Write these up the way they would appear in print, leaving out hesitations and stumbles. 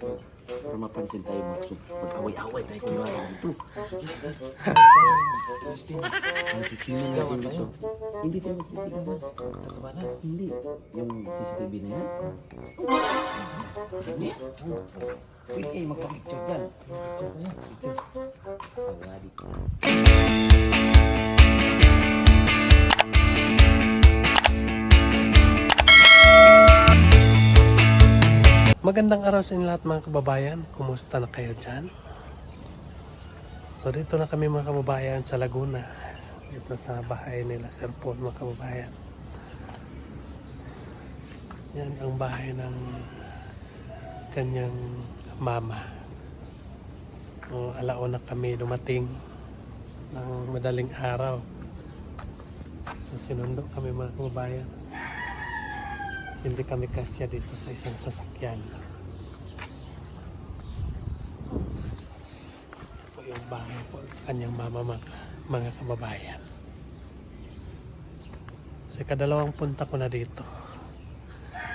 Para mapansin tayo mag-away-away tayo kung wala dito. Ang sistema natin dito. Hindi tayo magsisigawan. Tatawanan? Hindi. Yung CCTV na yan. Hindi. Pwede kayo magpa-picture dyan. Picture na yan. Picture. Sawadit na. Magandang araw sa inyo lahat mga kababayan. Kumusta na kayo dyan? So dito na kami mga kababayan sa Laguna. Dito sa bahay nila Sir Paul mga kababayan. Yan ang bahay ng kanyang mama. Alauna kami dumating ng madaling araw. So sinundo kami mga kababayan. Hindi kami kasya dito sa isang sasakyan. Ito yung bahay po sa kanyang mama mga kababayan. So kadalawang punta ko na dito.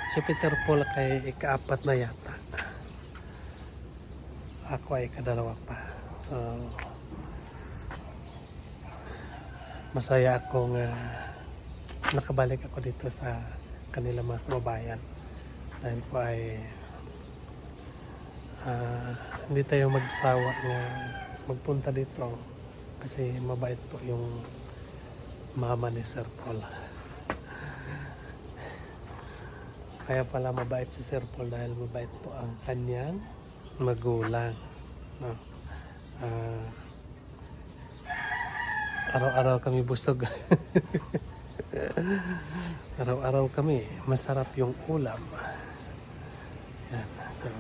Si Peter Paul kay ikaapat na yata. Ako ay kadalawa pa. So masaya akong nakabalik ako dito sa kanila mga kababayan dahil po ay hindi tayo magsawa na magpunta dito kasi mabait po yung mama ni Sir Paul. Kaya pala mabait si Sir Paul dahil mabait po ang kanyang magulang, no? Araw-araw kami busog. Araw-araw kami, masarap yung ulam. Yan, so,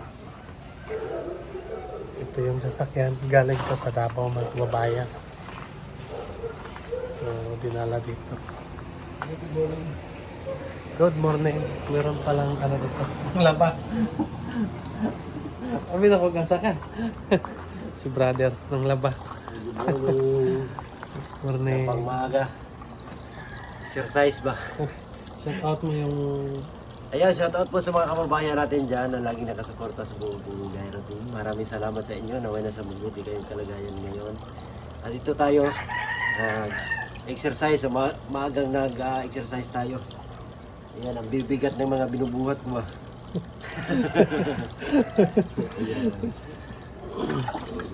ito yung sasakyan, galing to sa Davao mga kababayan. So, dinala dito. Good morning. Meron palang ano dito, laba. Amin ako gasakan. Si brother ng laba. Good morning. Pangmaga. Exercise ba? Shout out mo yung... Ayan, shout out po sa mga kababayan natin dyan na lagi nakasuporta sa buong Gairo Team. Maraming salamat sa inyo. Naway na sa mabuti kayong kalagayan ngayon. At dito tayo, exercise. Maagang nag-exercise tayo. Ayan, ang bibigat ng mga binubuhat ko ba?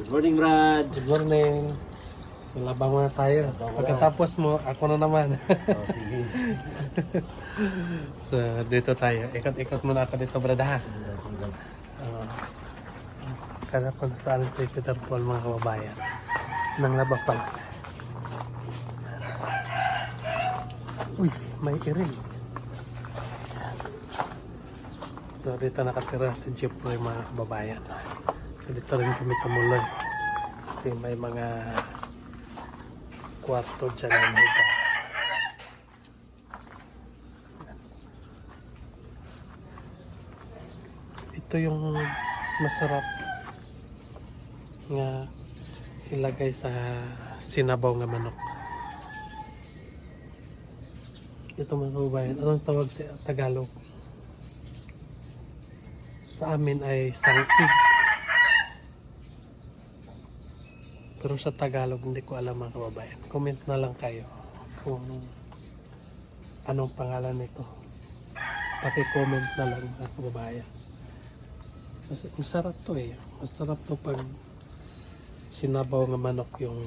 Good morning, Brad. Good morning. Labang muna tayo. Pagkatapos mo, ako na naman. Oh, sige. So, dito tayo. Ikot-ikot muna ako dito, brad, ha? Kada po saan si Peter Paul, mga kababayan. Nang labang pala siya. Uy, may iring. So, dito nakatira si Jeffrey, mga kababayan. So, dito rin kami tumuloy. Kasi may mga kwarto dyan ang higa. Ito yung masarap nga ilagay sa sinabaw nga manok. Ito mga kababayan, anong tawag sa Tagalog? Sa amin ay sangkig. Pero sa Tagalog, hindi ko alam mga kababayan. Comment na lang kayo kung anong pangalan nito. Paki-comment na lang mga kababayan. Kasi masarap to eh. Masarap to pag sinabaw ng manok yung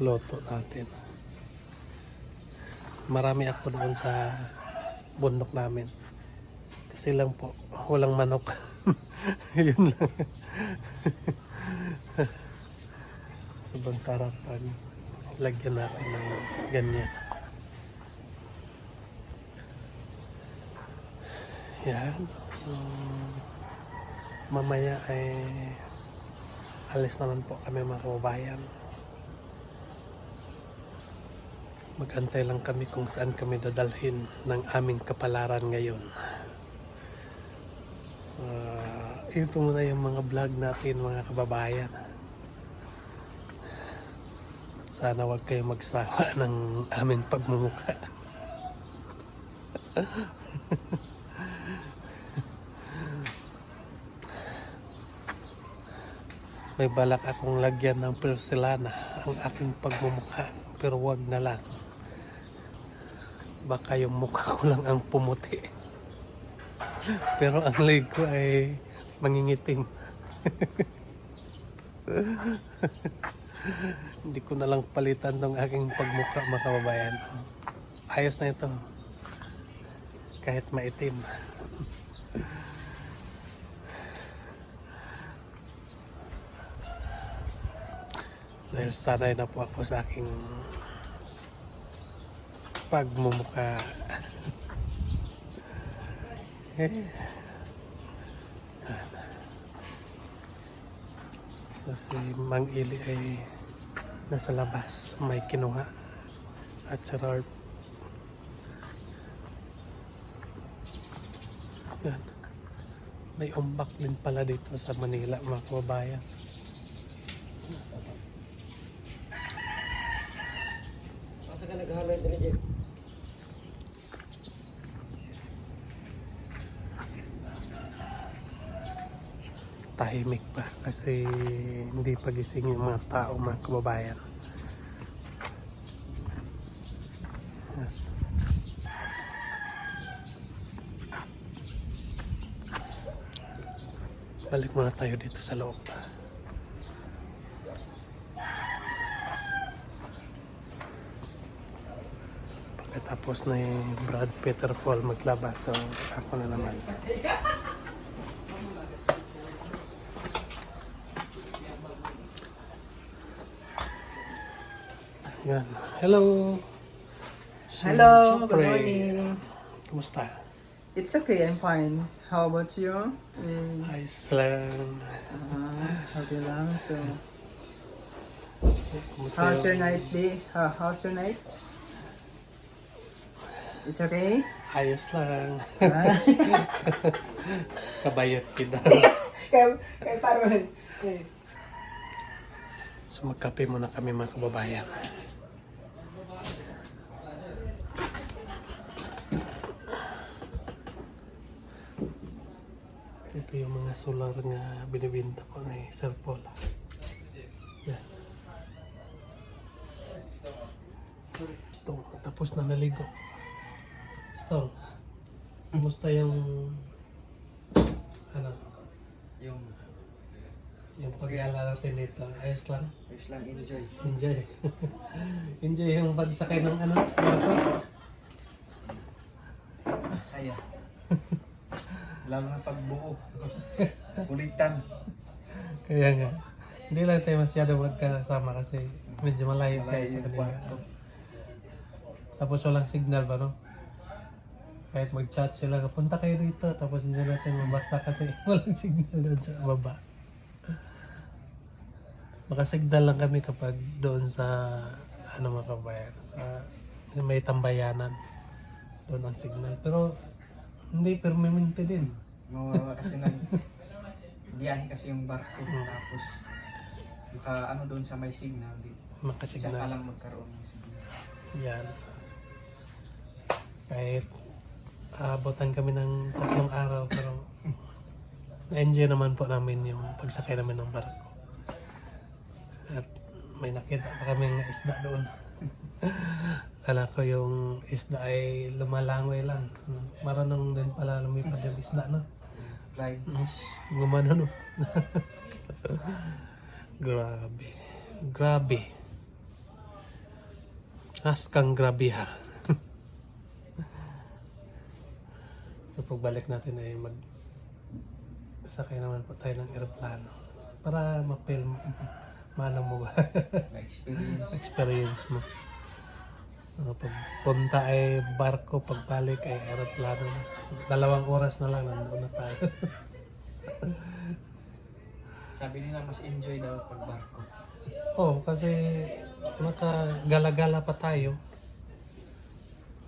loto natin. Marami ako doon sa bundok namin. Kasi lang po, walang manok. Yun lang. Sobrang sarap pag lagyan natin ng ganyan. Yan. So, mamaya ay alis naman po kami mga kababayan. Mag-antay lang kami kung saan kami dadalhin ng aming kapalaran ngayon. So, ito muna yung mga vlog natin mga kababayan. Sana wag kayo magsawa ng aming pagmumukha. May balak akong lagyan ng porselana ang aking pagmumukha, pero wag na lang. Baka yung mukha ko lang ang pumuti. Pero ang leg ko ay mangingitim. Hindi ko na lang palitan tong aking pagmukha, mga kababayan. Ayos na ito. Kahit maitim. Dahil sanay na po ako sa aking pagmumukha. Kasi Mang Ili ay nasa labas, may kinuha at si Ralph. Yan. May umbak din pala dito sa Manila, mga kababayan. Asa ka naghalo ito, Jeff? Tahimik pa kasi hindi pa gising yung mga tao, mga kababayan. Balik muna tayo dito sa loob. Pagkatapos na yung Brad Peter Paul maglabas, so ako na naman. Yan. Hello! Hello, good Siyempre, morning. Kumusta? It's okay, I'm fine. How about you? Ayos lang. Okay lang. So, Kumusta how's your yung- night day? How's your night? It's okay? Ayos lang. Ah. Kabayot kita. Kaya parang... So magkape muna kami, mga kababayan. Ito yung mga solar na binibenta po ni Sir Paul. Yan. Ito, tapos na naligo. Ito, kumusta yung ano, yung pag-aalala natin dito? Ayos lang? Ayos lang, enjoy. Enjoy. Enjoy yung pagsakay ng ano, barko. Saya. Lalo na pagbuo. Kulitan. Kaya nga. Hindi lang tayo masyado magkasama kasi medyo malayo tayo sa Malayo yung kanila. kwarto. Tapos walang signal ba, no? Kahit mag-chat sila, punta kayo dito. Tapos hindi natin mabasa kasi walang signal doon sa baba. Makasignal lang kami kapag doon sa ano, mga kabayan, sa may tambayanan. Doon ang signal. Pero hindi permanente din. Mawala kasi biyahe kasi yung barko. Tapos ano doon sa may signal. Siya Makasignal. lang magkaroon ng signal. Yan. Kahit aabotan kami ng 3 araw, pero na-enjoy naman po namin yung pagsakay namin ng barko. At may nakita pa kami ng isda doon. Kala ko yung isda ay lumalangoy lang. Marunong din pala lumipad yung isda, no? Flying fish. Gumano, no? Grabe. Grabe. Kang grabe, ha? So pagbalik natin ay sakay naman po tayo ng aeroplano para ma-film mo ba? Na-experience. Experience mo. Pagpunta ay barko, pagbalik ay aeroplano na. 2 oras na lang, nandoon na tayo. Sabi nila mas enjoy daw pag barko. Oh, kasi makagala-gala pa tayo.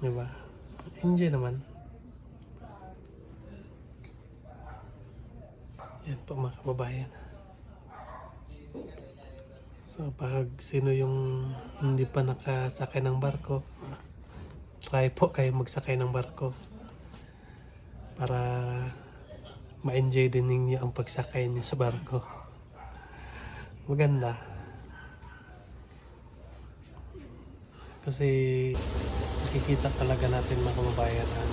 Diba? Enjoy naman. Yan po, mga kababayan. So pag sino yung hindi pa nakasakay ng barko, try po kayo magsakay ng barko para ma-enjoy din ninyo ang pagsakay niyo sa barko. Maganda. Kasi nakikita talaga natin mga kababayan ang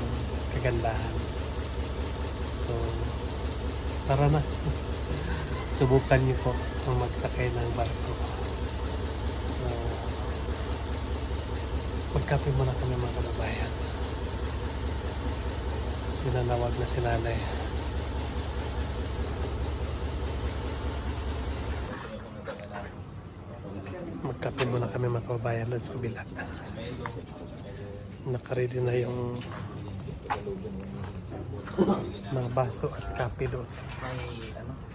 kagandahan. So, tara na. Subukan niyo po ang magsakay ng barko. So, magkape muna kami mga kababayan. Sinanawag na si nanay. Magkape muna kami mga kababayan doon sa kabila. Nakaready na yung mga baso at kape doon.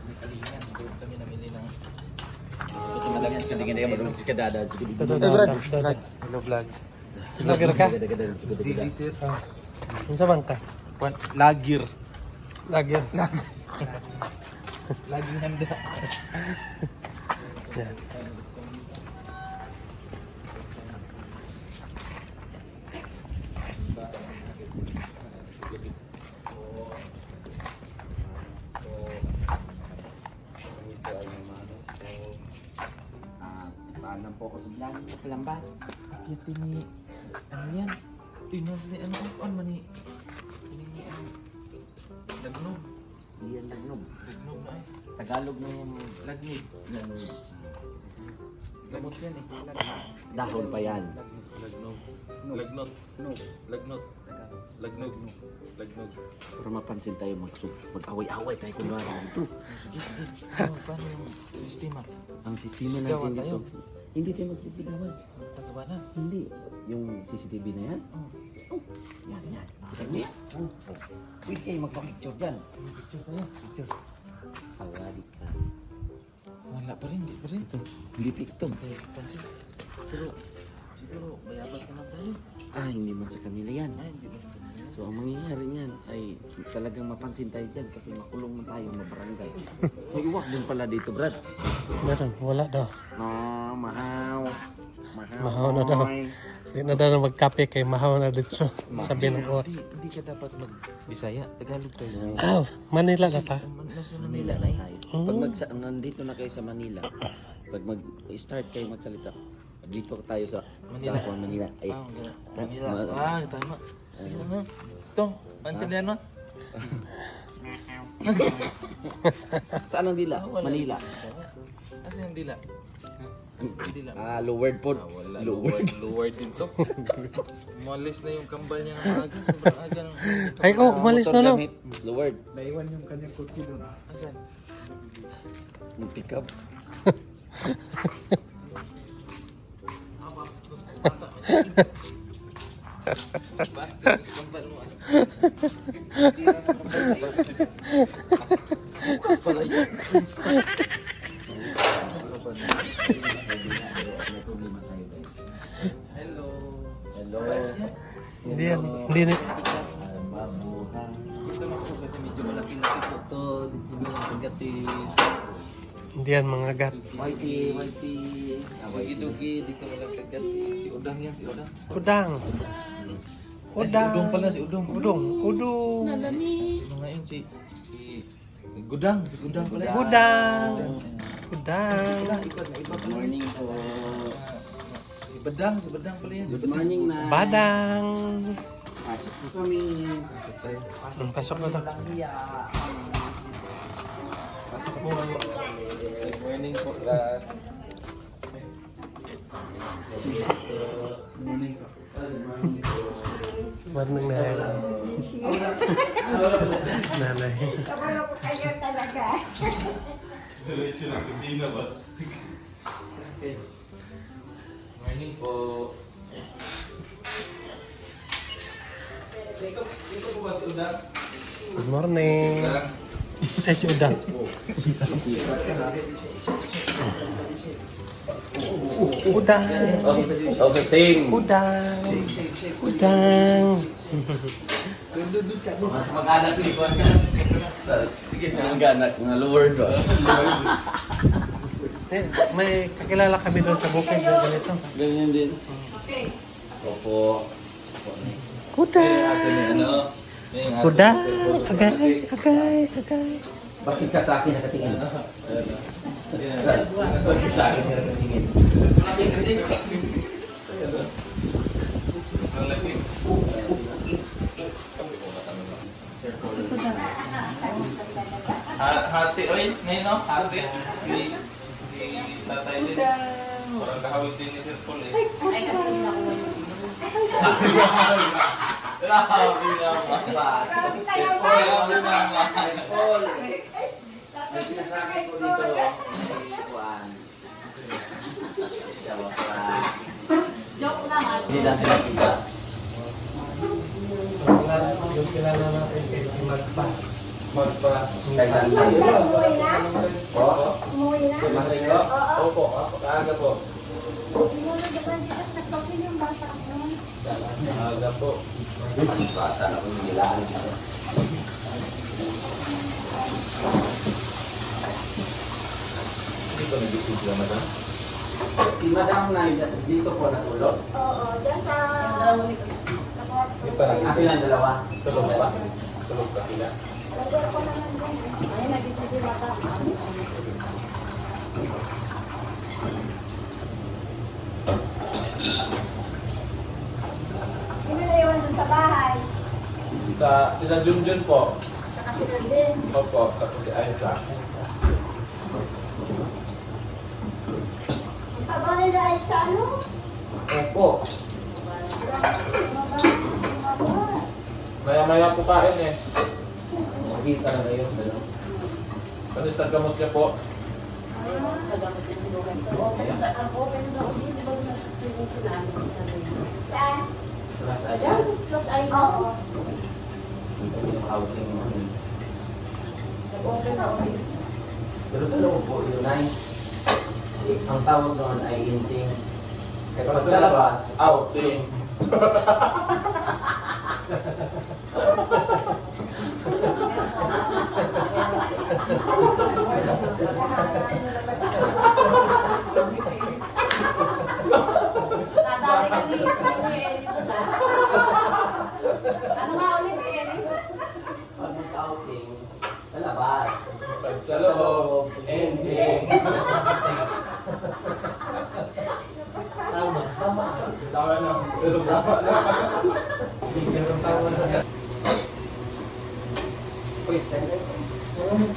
May kalingan. Doon kami namili ng... Ito malagang sa kalingan na yung si Kadada. Hello vlog. Vlogger ka? Dili sir. Ano sa bangka? Lagir. Lagyan. Laging handa. Yan. Paalam po ako sa vlog. Kalamba. Bakit ni... Ano yan? Tingnan ni ano man ni... Lagnog. Hindi yan lagnog. Lagnog na eh. Tagalog na yan. Lagnig. Gamot yan eh. Dahon pa yan. Lagnog. Lagnot. Lagnot. Lagnog. Lagnog. Para mapansin tayo mag-away-away tayo kung ano ito. Sige. Paano yung sistema? Ang sistema natin dito. Hindi tayo magsisigawan. Magkakabanan? Hindi. Yung CCTV na yan? Oh. Yan. Kita niyo yan? Pwede kayo magpa-picture dyan. Picture tayo. Picture. Sawadi ka. Wala pa rin. Hindi pa rin. Hindi fix to. Pansin. Pero siguro mayabas naman tayo. Hindi man sa kanila yan. Hindi man sa kanila. So ang mangyayari niyan ay talagang mapansin tayo dyan kasi makulong man tayo mabarangay. May iwak din pala dito, Brad. Meron. Wala daw. Mahaw. Mahaw na daw. Hindi na daw na magkape kay mahaw na dito. Sabi ng uwak. Hindi ka dapat mag-Bisaya. Tagalog tayo. Manila na ta. Nasa Manila na tayo. Pag nandito na kayo sa Manila, pag mag-start kayo magsalita, dito tayo sa Manila. Ay, Manila. Tama. Gusto? Maintindihan mo? saan ang dila? Manila. Asa yung dila? Lowered po. Wala. Lowered dito. Umalis na yung kambal niya ng aga. Sobrang aga ng... Ay, umalis na no. Lowered. Naiwan yung kanyang kotse doon. Asan? Mag-pick up. Basta, kambal mo. Bukas pala yun. Hello. Hindi yan. Hindi na. Mabuhay. Ito na po kasi medyo malaki-laki po ito. Dito mo lang sagati. Hindi yan mga gat. Whitey. Dugi-dugi. Dito mo lang kagati. Si Udang yan, si Udang. Udang. Si Udong pala, si Udong. Udong. Sino nga yun? Si Gudang. Si Gudang pala. Gudang. Gudang. Good morning po. Si Badang pala yan. Si Good morning na. Badang. Pasok po kami. Pasok na to. Pasok po. Good morning po. Good morning po. Morning na yan. Nanay. Kabalo ko kayo talaga. Morning po. Dito po ba si Udang? Good morning. Ay, si Udang. Udang. Okay, sing. Udang. Udang. Mag-anak ni Juan ka. Sige, mag-anak. Mga lower ba? May kakilala kami doon sa bukid na ganito. Ganyan din. Opo. Udang. Udang. Agay. Bakit ka sa akin nakatingin? Sa akin ka nakatingin. Hati, oy, ngayon no? Hati. Si tatay din. Parang kahawig din ni Sir Paul eh. Ay, kasi hindi ako Grabe naman. Sir Paul, grabe naman. May sinasabi ko dito, Juan. Jawab lang. Joke lang. Hindi natin nakita. Yung kilala natin kay si Magpa. Kailan tayo? Umuwi na? Oo. Umuwi na? Maringo? Opo, kaaga po. Siguro diba dito nagpapil yung bata ko. Kaaga po. Bata na kung nilaan dito. Hindi ko nag-isip sila, madam. Si Madam na dito po natulog. Oo, dyan sa... Asin ang dalawa. Tulog ba? Tulog ba sila? Lagyan ko naman dyan. Ay, nag-isip yung bata. Sino na iwan dun sa bahay? Sila Junjun po. Saka sila din. Opo, tapos si Aisha. Aba nila ay sa ano? Opo. Maya-maya po kain eh. Nakita na ngayon. Ano? Ano sa gamot niya po? Saan? Plus ayan. Oo. Yung housing mo. Pero sa loob po, yun ay ang tawag doon ay inting. Kapag sa labas, outing. Nadali ka ni Eli doon ah. Ano nga ulit Eli? pag mag-outing, sa labas. Pag sa loob, ending. Tama, tama. Tawa na. Pero tama na. Pwes,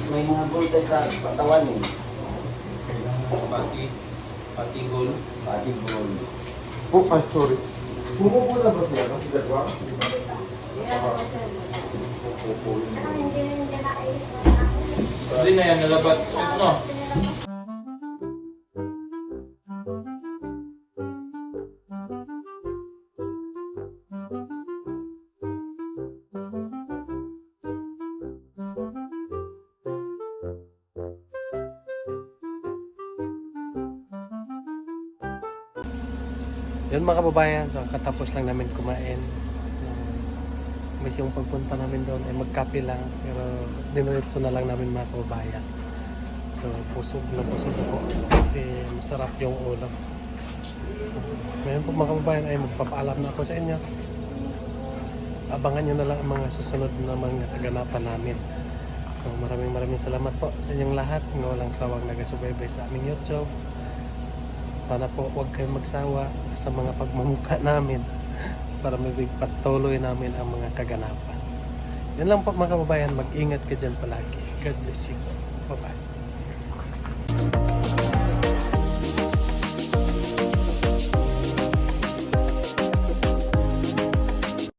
may mga bulta sa patawan eh. Pati goal. Pati bol. Oh, I'm sorry. Bumubula ba siya? Kasi dalawa? Hindi na kayo. Hindi na yan nalabat. No? Yun mga kababayan, so katapos lang namin kumain. Mas yung pagpunta namin doon ay magkape lang, pero diniretso na lang namin mga kababayan. So pusog na po kasi masarap yung ulam. Ngayon po mga kababayan ay magpapaalam na ako sa inyo. Abangan nyo na lang ang mga susunod na mga kaganapan namin. So maraming salamat po sa inyong lahat ng walang sawang nagasubaybay sa aming YouTube. Sana po huwag kayong magsawa sa mga pagmamukha namin para mapagpatuloy namin ang mga kaganapan. Yan lang po mga kababayan, mag-ingat ka dyan palagi. God bless you. Bye-bye.